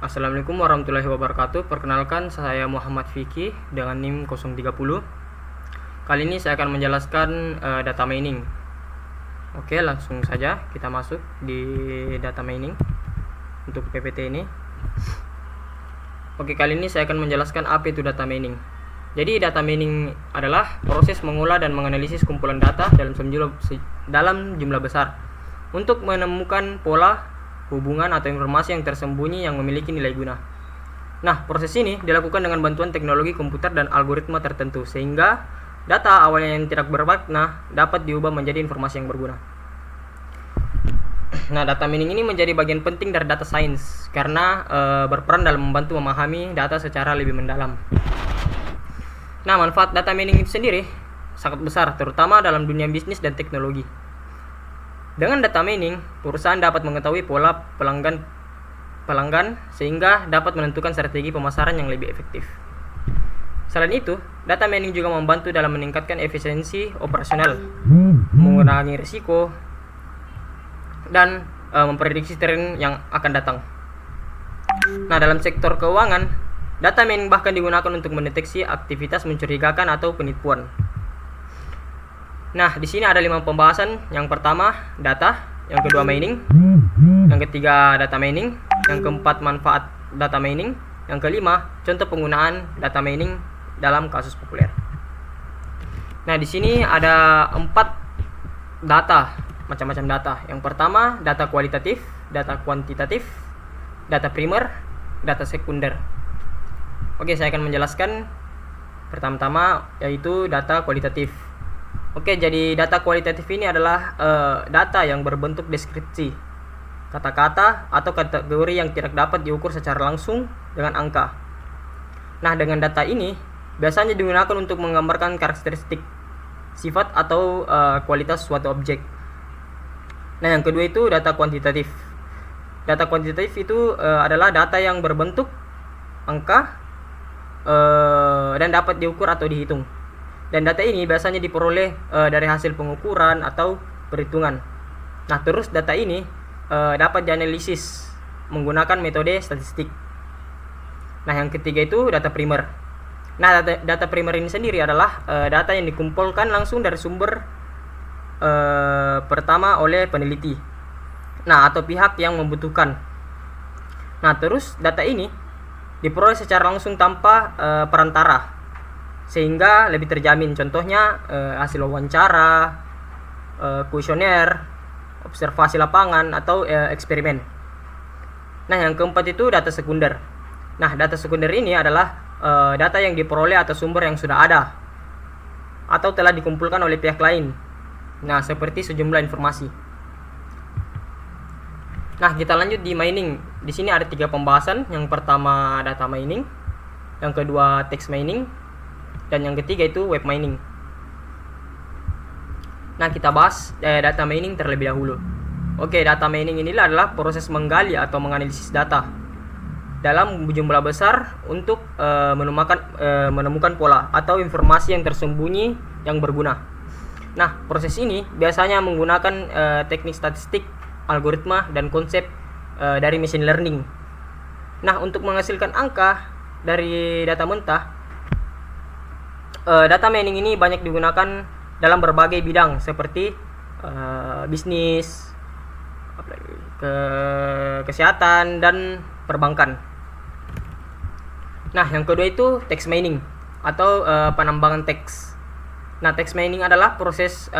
Assalamualaikum warahmatullahi wabarakatuh. Perkenalkan, saya Muhammad Fikih dengan NIM 030. Kali ini saya akan menjelaskan data mining. Oke, langsung saja kita masuk di data mining untuk PPT ini. Oke, kali ini saya akan menjelaskan apa itu data mining. Jadi data mining adalah proses mengolah dan menganalisis kumpulan data dalam jumlah besar untuk menemukan pola, hubungan atau informasi yang tersembunyi yang memiliki nilai guna. Nah, proses ini dilakukan dengan bantuan teknologi komputer dan algoritma tertentu sehingga data awalnya yang tidak bermakna dapat diubah menjadi informasi yang berguna. Nah, data mining ini menjadi bagian penting dari data science karena berperan dalam membantu memahami data secara lebih mendalam. Nah, manfaat data mining itu sendiri sangat besar, terutama dalam dunia bisnis dan teknologi. Dengan data mining, perusahaan dapat mengetahui pola pelanggan sehingga dapat menentukan strategi pemasaran yang lebih efektif. Selain itu, data mining juga membantu dalam meningkatkan efisiensi operasional, mengurangi risiko, dan memprediksi tren yang akan datang. Nah, dalam sektor keuangan, data mining bahkan digunakan untuk mendeteksi aktivitas mencurigakan atau penipuan. Nah, di sini ada 5 pembahasan. Yang pertama, data. Yang kedua, mining. Yang ketiga, data mining. Yang keempat, manfaat data mining. Yang kelima, contoh penggunaan data mining dalam kasus populer. Nah, di sini ada 4 data, macam-macam data. Yang pertama, data kualitatif, data kuantitatif, data primer, data sekunder. Oke, saya akan menjelaskan pertama-tama yaitu data kualitatif. Oke, jadi data kualitatif ini adalah data yang berbentuk deskripsi, kata-kata atau kategori yang tidak dapat diukur secara langsung dengan angka. Nah, dengan data ini biasanya digunakan untuk menggambarkan karakteristik, sifat atau kualitas suatu objek. Nah, yang kedua itu data kuantitatif. Data kuantitatif itu adalah data yang berbentuk angka dan dapat diukur atau dihitung. Dan data ini biasanya diperoleh dari hasil pengukuran atau perhitungan. Nah, terus data ini dapat dianalisis menggunakan metode statistik. Nah, yang ketiga itu data primer. Nah, data primer ini sendiri adalah data yang dikumpulkan langsung dari sumber pertama oleh peneliti. Nah, atau pihak yang membutuhkan. Nah, terus data ini diperoleh secara langsung tanpa perantara, sehingga lebih terjamin. Contohnya hasil wawancara, kuesioner, observasi lapangan, atau eksperimen. Nah, yang keempat itu data sekunder. Nah, data sekunder ini adalah data yang diperoleh atas sumber yang sudah ada atau telah dikumpulkan oleh pihak lain. Nah, seperti sejumlah informasi. Nah, kita lanjut di mining. Di sini ada 3 pembahasan. Yang pertama data mining, yang kedua text mining, dan yang ketiga itu web mining. Nah, kita bahas data mining terlebih dahulu. Oke, data mining inilah adalah proses menggali atau menganalisis data dalam jumlah besar untuk menemukan pola atau informasi yang tersembunyi yang berguna. Nah, proses ini biasanya menggunakan teknik statistik, algoritma, dan konsep dari machine learning. Nah, untuk menghasilkan angka dari data mentah, data mining ini banyak digunakan dalam berbagai bidang seperti bisnis, kesehatan, dan perbankan. Nah, yang kedua itu text mining atau penambangan teks. Nah, text mining adalah proses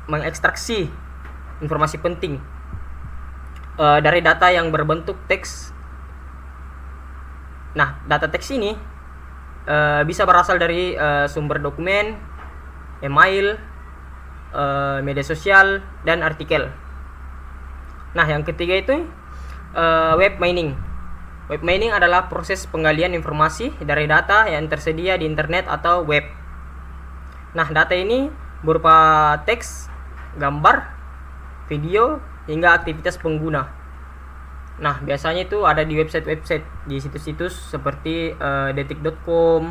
mengekstraksi informasi penting dari data yang berbentuk teks. Nah, data teks ini bisa berasal dari sumber dokumen, email, media sosial, dan artikel. Nah, yang ketiga itu web mining. Web mining adalah proses penggalian informasi dari data yang tersedia di internet atau web. Nah, data ini berupa teks, gambar, video, hingga aktivitas pengguna. Nah, biasanya itu ada di website-website, di situs-situs seperti detik.com,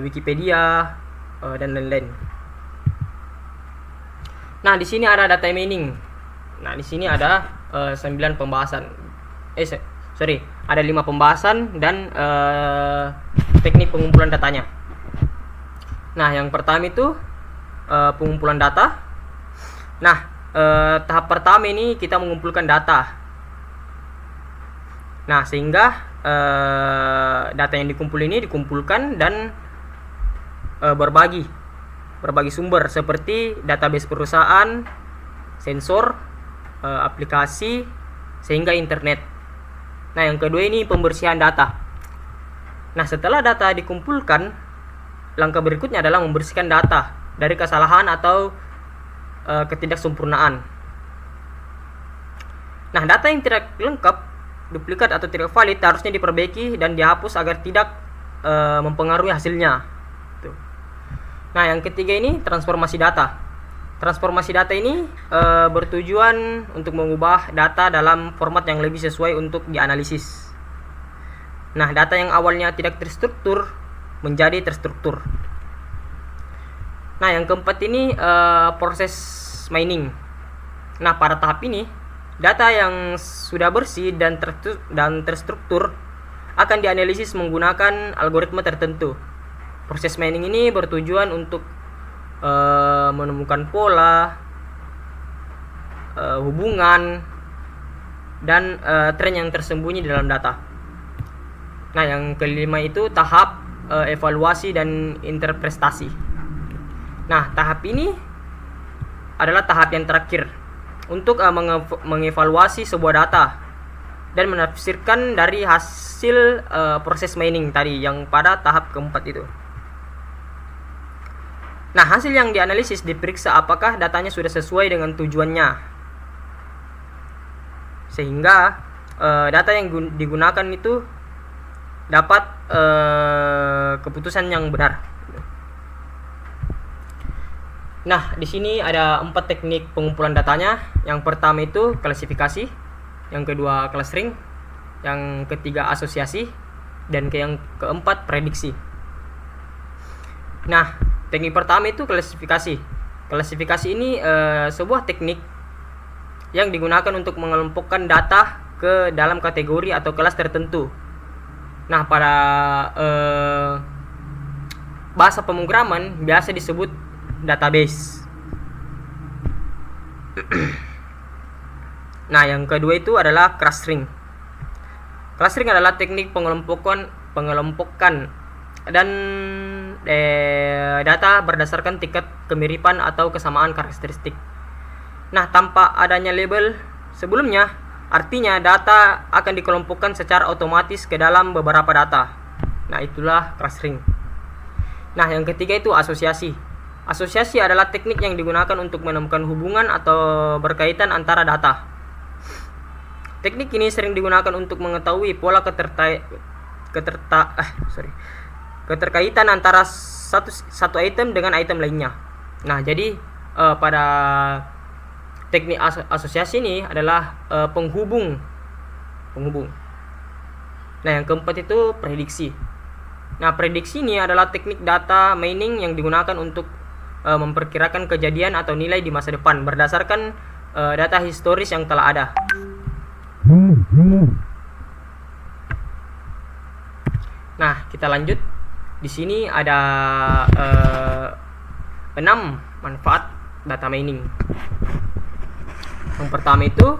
Wikipedia, dan lain-lain. Nah, di sini ada data mining. Nah, di sini ada 9 pembahasan. ada 5 pembahasan dan teknik pengumpulan datanya. Nah, yang pertama itu pengumpulan data. Nah, tahap pertama ini kita mengumpulkan data. Nah, sehingga data yang dikumpulkan dan berbagi sumber seperti database perusahaan, sensor, aplikasi, sehingga internet. Nah, yang kedua ini pembersihan data. Nah, setelah data dikumpulkan, langkah berikutnya adalah membersihkan data dari kesalahan atau ketidaksempurnaan. Nah, data yang tidak lengkap, duplikat atau tidak valid harusnya diperbaiki dan dihapus agar tidak mempengaruhi hasilnya. Tuh. Nah, yang ketiga ini transformasi data. Transformasi data ini bertujuan untuk mengubah data dalam format yang lebih sesuai untuk dianalisis. Nah, data yang awalnya tidak terstruktur menjadi terstruktur. Nah, yang keempat ini proses mining. Nah, pada tahap ini data yang sudah bersih dan terstruktur akan dianalisis menggunakan algoritma tertentu. Proses mining ini bertujuan untuk menemukan pola, hubungan, dan tren yang tersembunyi di dalam data. Nah, yang kelima itu tahap evaluasi dan interpretasi. Nah, tahap ini adalah tahap yang terakhir untuk mengevaluasi sebuah data dan menafsirkan dari hasil proses mining tadi yang pada tahap keempat itu. Nah, hasil yang dianalisis diperiksa apakah datanya sudah sesuai dengan tujuannya, sehingga data yang digunakan itu dapat keputusan yang benar. Nah, di sini ada 4 teknik pengumpulan datanya. Yang pertama itu klasifikasi, yang kedua clustering, yang ketiga asosiasi, dan yang keempat prediksi. Nah, teknik pertama itu klasifikasi. Klasifikasi ini sebuah teknik yang digunakan untuk mengelompokkan data ke dalam kategori atau kelas tertentu. Nah, pada bahasa pemrograman biasa disebut database. Nah, yang kedua itu adalah clustering. Clustering adalah teknik pengelompokan dan data berdasarkan tingkat kemiripan atau kesamaan karakteristik. Nah, tanpa adanya label sebelumnya, artinya data akan dikelompokkan secara otomatis ke dalam beberapa data. Nah, itulah clustering. Nah, yang ketiga itu asosiasi. Asosiasi adalah teknik yang digunakan untuk menemukan hubungan atau berkaitan antara data. Teknik ini sering digunakan untuk mengetahui pola keterkaitan antara satu item dengan item lainnya. Nah, jadi pada teknik asosiasi ini adalah penghubung. Nah, yang keempat itu prediksi. Nah, prediksi ini adalah teknik data mining yang digunakan untuk memperkirakan kejadian atau nilai di masa depan berdasarkan data historis yang telah ada. Nah, kita lanjut. Di sini ada 6 manfaat data mining. Yang pertama itu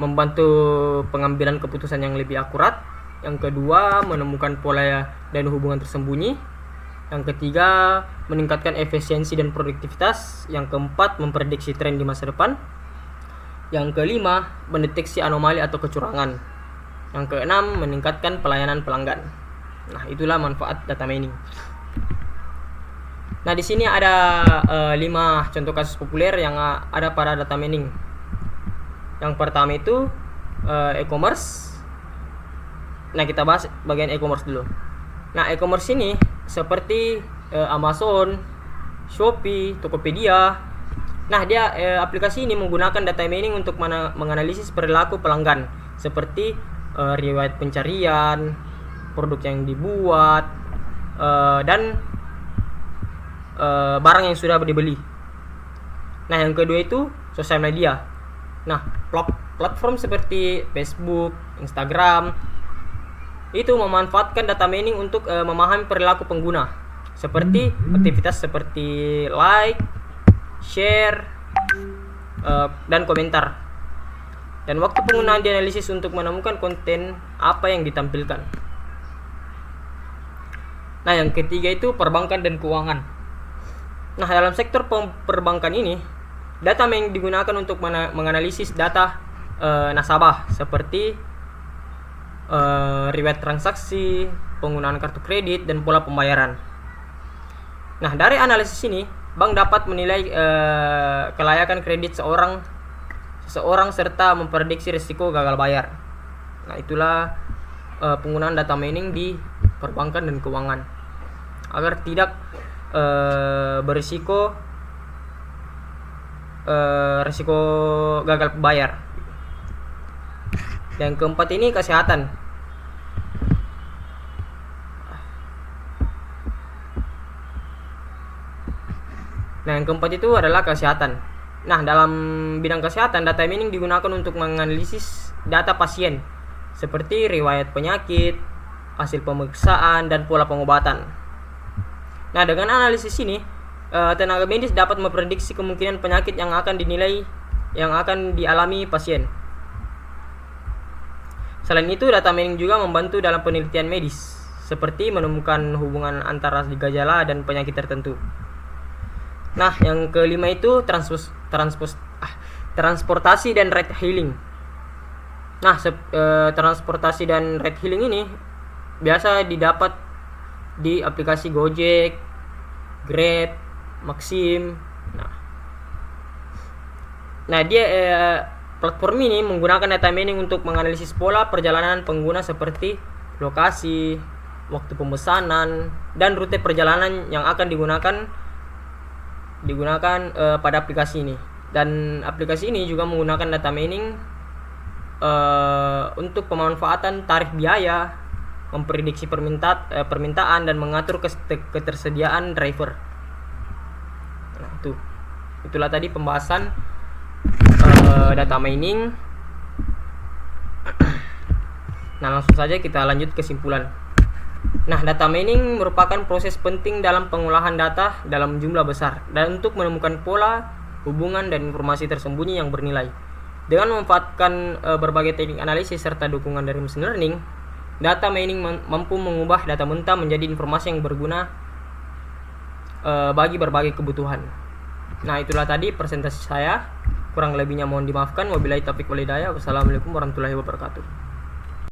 membantu pengambilan keputusan yang lebih akurat. Yang kedua, menemukan pola dan hubungan tersembunyi. Yang ketiga, meningkatkan efisiensi dan produktivitas. Yang keempat, memprediksi tren di masa depan. Yang kelima, mendeteksi anomali atau kecurangan. Yang keenam, meningkatkan pelayanan pelanggan. Nah, itulah manfaat data mining. Nah, di sini ada 5 contoh kasus populer yang ada pada data mining. Yang pertama itu e-commerce. Nah, kita bahas bagian e-commerce dulu. Nah, e-commerce ini seperti Amazon, Shopee, Tokopedia. Nah, dia aplikasi ini menggunakan data mining untuk menganalisis perilaku pelanggan seperti riwayat pencarian, produk yang dibuat, dan barang yang sudah dibeli. Nah, yang kedua itu sosial media. Nah, platform seperti Facebook, Instagram itu memanfaatkan data mining untuk memahami perilaku pengguna, seperti aktivitas seperti like, share, dan komentar, dan waktu penggunaan dianalisis untuk menemukan konten apa yang ditampilkan. Nah, yang ketiga itu perbankan dan keuangan. Nah, dalam sektor perbankan ini, data yang digunakan untuk menganalisis data nasabah seperti riwayat transaksi, penggunaan kartu kredit, dan pola pembayaran. Nah, dari analisis ini, bank dapat menilai kelayakan kredit seseorang serta memprediksi risiko gagal bayar. Nah, itulah penggunaan data mining di perbankan dan keuangan agar tidak berisiko risiko gagal bayar. Dan keempat ini kesehatan. Nah, yang keempat itu adalah kesehatan. Nah, dalam bidang kesehatan, data mining digunakan untuk menganalisis data pasien seperti riwayat penyakit, hasil pemeriksaan, dan pola pengobatan. Nah, dengan analisis ini, tenaga medis dapat memprediksi kemungkinan penyakit yang akan dialami pasien. Selain itu, data mining juga membantu dalam penelitian medis, seperti menemukan hubungan antara gejala dan penyakit tertentu. Nah, yang kelima itu transportasi dan ride hailing. Nah, transportasi dan ride hailing ini biasa didapat di aplikasi Gojek, Grab, Maxim. Nah, dia platform ini menggunakan data mining untuk menganalisis pola perjalanan pengguna seperti lokasi, waktu pemesanan, dan rute perjalanan yang akan digunakan pada aplikasi ini. Dan aplikasi ini juga menggunakan data mining untuk pemanfaatan tarif biaya, memprediksi permintaan, dan mengatur ketersediaan driver. Nah, itulah tadi pembahasan data mining. Nah, langsung saja kita lanjut kesimpulan. Nah, data mining merupakan proses penting dalam pengolahan data dalam jumlah besar dan untuk menemukan pola, hubungan, dan informasi tersembunyi yang bernilai. Dengan memanfaatkan berbagai teknik analisis serta dukungan dari machine learning, data mining mampu mengubah data mentah menjadi informasi yang berguna bagi berbagai kebutuhan. Nah, itulah tadi presentasi saya. Kurang lebihnya mohon dimaafkan. Wabillahi taufiq wal hidayah. Wassalamualaikum warahmatullahi wabarakatuh.